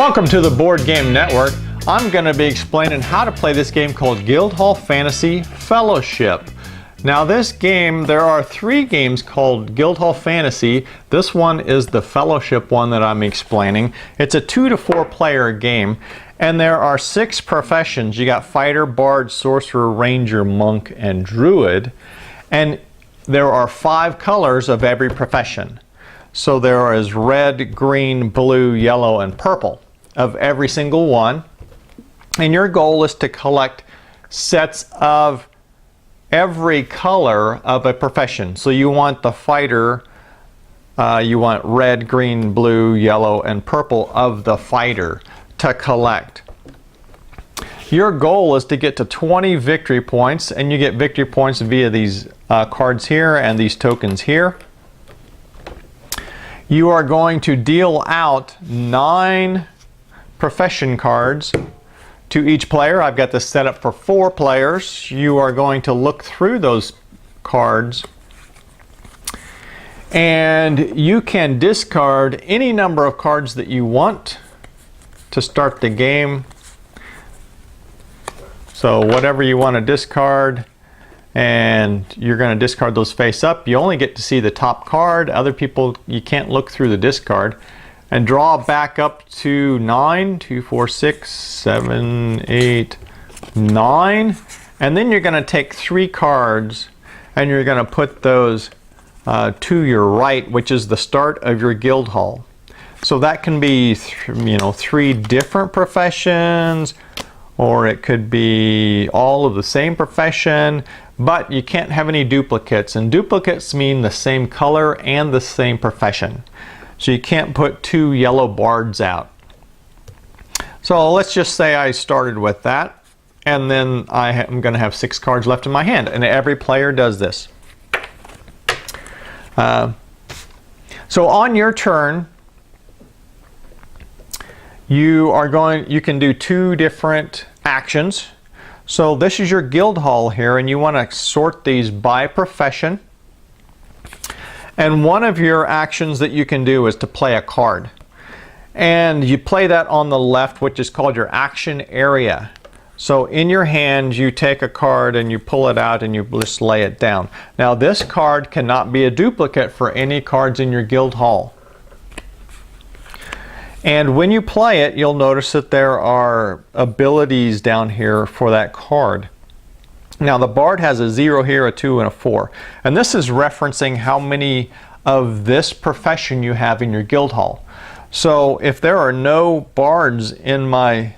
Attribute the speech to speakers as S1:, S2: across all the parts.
S1: Welcome to the Board Game Network. I'm going to be explaining how to play this game called Guildhall Fantasy Fellowship. Now this game, there are 3 games called Guildhall Fantasy. This one is the Fellowship one that I'm explaining. It's a 2 to 4 player game, and there are 6 professions. You got fighter, bard, sorcerer, ranger, monk, and druid. And there are 5 colors of every profession. So there is red, green, blue, yellow, and purple of every single one. And your goal is to collect sets of every color of a profession. So you want the fighter, you want red, green, blue, yellow, and purple of the fighter to collect. Your goal is to get to 20 victory points, and you get victory points via these cards here and these tokens here. You are going to deal out 9 profession cards to each player. I've got this set up for 4 players. You are going to look through those cards, and you can discard any number of cards that you want to start the game. So whatever you want to discard, and you're going to discard those face up. You only get to see the top card. Other people, you can't look through the discard. And draw back up to 9, 2, 4, 6, 7, 8, 9. And then you're going to take 3 cards and you're going to put those to your right, which is the start of your guild hall. So that can be 3 different professions, or it could be all of the same profession, but you can't have any duplicates. And duplicates mean the same color and the same profession. So you can't put 2 yellow bards out. So let's just say I started with that, and then I'm going to have 6 cards left in my hand, and every player does this. So on your turn, you can do 2 different actions. So this is your guild hall here, and you want to sort these by profession. And one of your actions that you can do is to play a card. And you play that on the left, which is called your action area. So in your hand, you take a card and you pull it out and you just lay it down. Now this card cannot be a duplicate for any cards in your guild hall. And when you play it, you'll notice that there are abilities down here for that card. Now the bard has a 0 here, a 2, and a 4. And this is referencing how many of this profession you have in your guild hall. So if there are no bards in my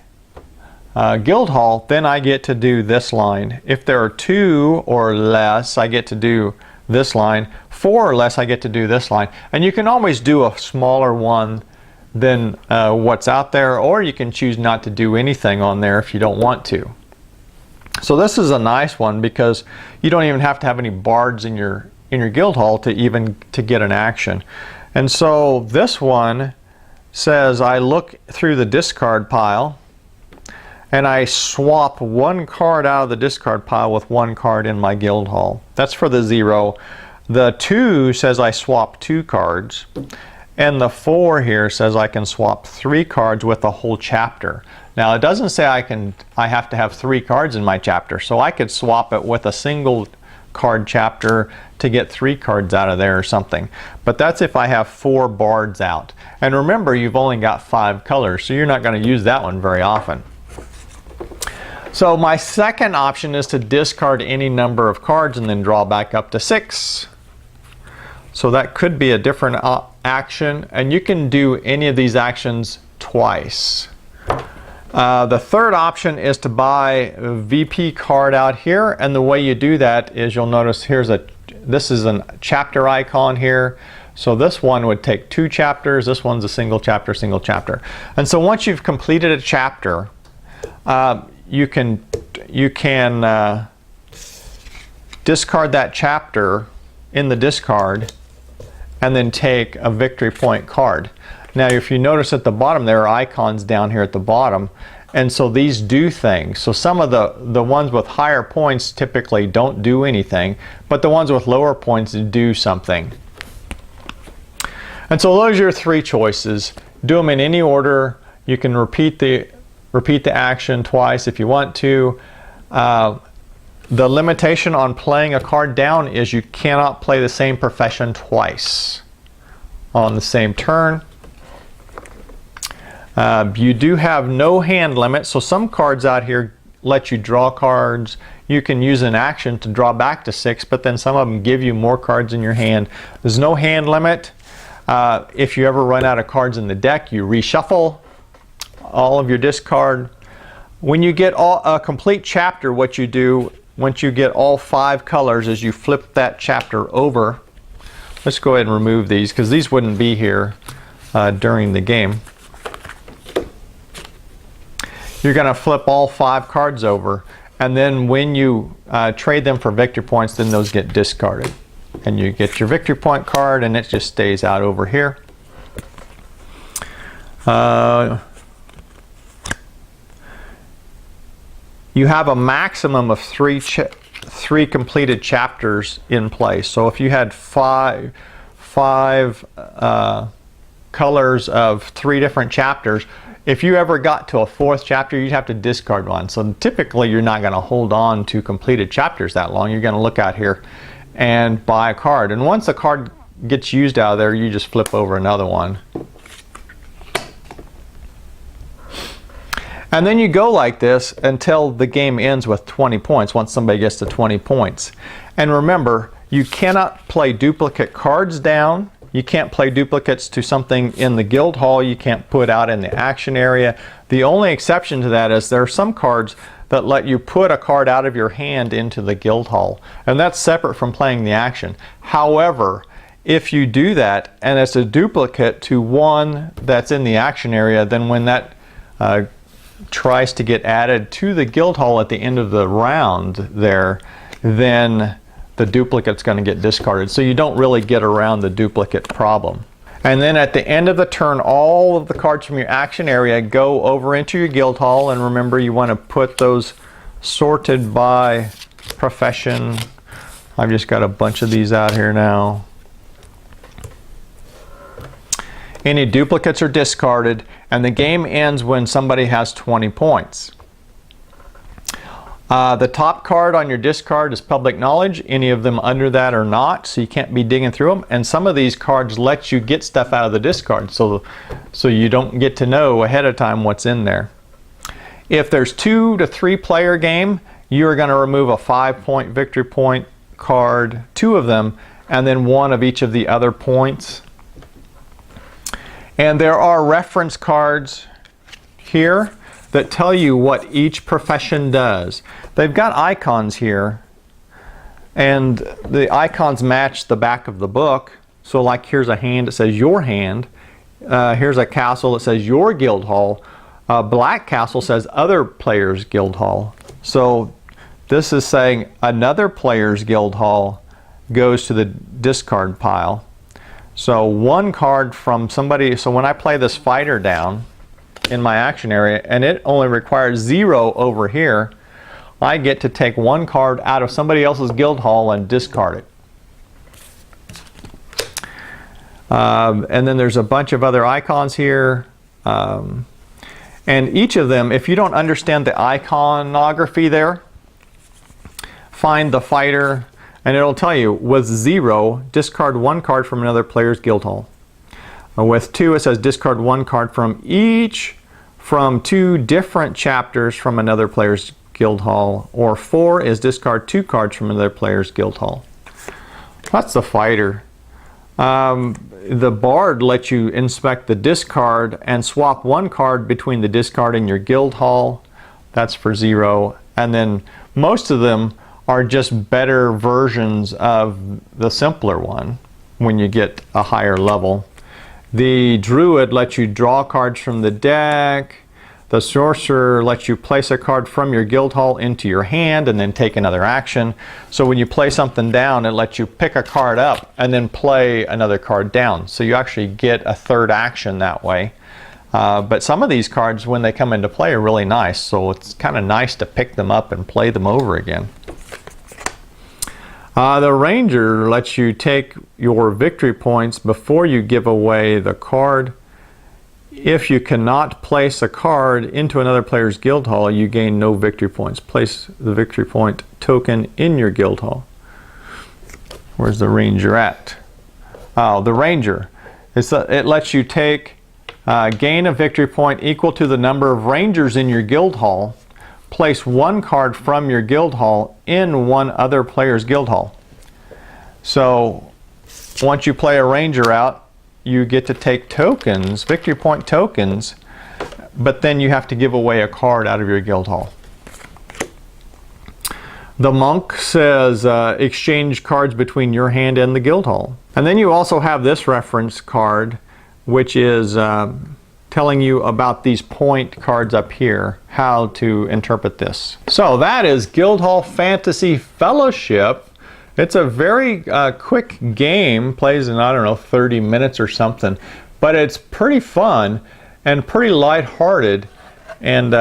S1: guild hall, then I get to do this line. If there are 2 or less, I get to do this line. 4 or less, I get to do this line. And you can always do a smaller one than what's out there, or you can choose not to do anything on there if you don't want to. So this is a nice one because you don't even have to have any bards in your guild hall to get an action. And so this one says I look through the discard pile and I swap 1 card out of the discard pile with 1 card in my guild hall. That's for the 0. The 2 says I swap 2 cards. And the 4 here says I can swap 3 cards with the whole chapter. Now it doesn't say I have to have 3 cards in my chapter, so I could swap it with a single card chapter to get 3 cards out of there or something. But that's if I have 4 bards out. And remember, you've only got 5 colors, so you're not going to use that one very often. So my second option is to discard any number of cards and then draw back up to 6. So that could be a different action, and you can do any of these actions twice. The third option is to buy a VP card out here, and the way you do that is you'll notice this is a chapter icon here. So this one would take 2 chapters, this one's a single chapter, single chapter. And so once you've completed a chapter, you can discard that chapter in the discard and then take a victory point card. Now if you notice at the bottom, there are icons down here at the bottom, and so these do things. So some of the ones with higher points typically don't do anything, but the ones with lower points do something. And so those are your 3 choices. Do them in any order You can repeat the action twice if you want to. The limitation on playing a card down is you cannot play the same profession twice on the same turn. You do have no hand limit, so some cards out here let you draw cards. You can use an action to draw back to 6, but then some of them give you more cards in your hand. There's no hand limit. If you ever run out of cards in the deck, you reshuffle all of your discard. When you get a complete chapter, what you do once you get all 5 colors is you flip that chapter over. Let's go ahead and remove these because these wouldn't be here during the game. You're going to flip all 5 cards over, and then when you trade them for victory points, then those get discarded. And you get your victory point card, and it just stays out over here. You have a maximum of 3 completed chapters in place. So if you had five colors of 3 different chapters, if you ever got to a 4th chapter, you'd have to discard one. So typically you're not going to hold on to completed chapters that long. You're going to look out here and buy a card. And once a card gets used out of there, you just flip over another one. And then you go like this until the game ends with 20 points, once somebody gets to 20 points. And remember, you cannot play duplicate cards down. You can't play duplicates to something in the Guildhall. You can't put out in the action area. The only exception to that is there are some cards that let you put a card out of your hand into the Guildhall. And that's separate from playing the action. However, if you do that and it's a duplicate to one that's in the action area, then when that tries to get added to the Guildhall at the end of the round there, then the duplicate's going to get discarded. So you don't really get around the duplicate problem. And then at the end of the turn, all of the cards from your action area go over into your Guildhall. And remember, you want to put those sorted by profession. I've just got a bunch of these out here now. Any duplicates are discarded, and the game ends when somebody has 20 points. The top card on your discard is public knowledge. Any of them under that are not, so you can't be digging through them. And some of these cards let you get stuff out of the discard, so you don't get to know ahead of time what's in there. If there's 2 to 3 player game, you're going to remove a 5-point victory point card, 2 of them, and then 1 of each of the other points. And there are reference cards here that tell you what each profession does. They've got icons here, and the icons match the back of the book. So like here's a hand that says your hand. Here's a castle that says your Guildhall. Black castle says other players' Guildhall. So this is saying another player's Guildhall goes to the discard pile. So 1 card from somebody, so when I play this fighter down in my action area and it only requires 0 over here, I get to take 1 card out of somebody else's Guildhall and discard it. And then there's a bunch of other icons here. And each of them, if you don't understand the iconography there, find the fighter, and it'll tell you with 0, discard 1 card from another player's Guildhall. With 2, it says discard 1 card from 2 different chapters from another player's Guildhall. Or 4 is discard 2 cards from another player's Guildhall. That's the fighter. The bard lets you inspect the discard and swap 1 card between the discard and your Guildhall. That's for 0. And then most of them are just better versions of the simpler one when you get a higher level. The druid lets you draw cards from the deck. The sorcerer lets you place a card from your Guildhall into your hand and then take another action. So when you play something down, it lets you pick a card up and then play another card down. So you actually get a 3rd action that way. But some of these cards, when they come into play, are really nice. So it's kind of nice to pick them up and play them over again. The ranger lets you take your victory points before you give away the card. if you cannot place a card into another player's guild hall, you gain no victory points. Place the victory point token in your guild hall. Where's the ranger at? Oh, the ranger. It lets you gain a victory point equal to the number of rangers in your guild hall. Place one card from your guild hall in one other player's guild hall. So once you play a ranger out, you get to take tokens, victory point tokens, but then you have to give away a card out of your guild hall. The monk says exchange cards between your hand and the guild hall. And then you also have this reference card, which is telling you about these point cards up here, how to interpret this. So that is Guildhall Fantasy Fellowship. It's a very quick game, plays in, I don't know, 30 minutes or something, but it's pretty fun and pretty lighthearted. And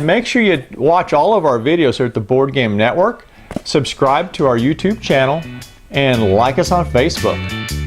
S1: make sure you watch all of our videos here at the Board Game Network, subscribe to our YouTube channel, and like us on Facebook.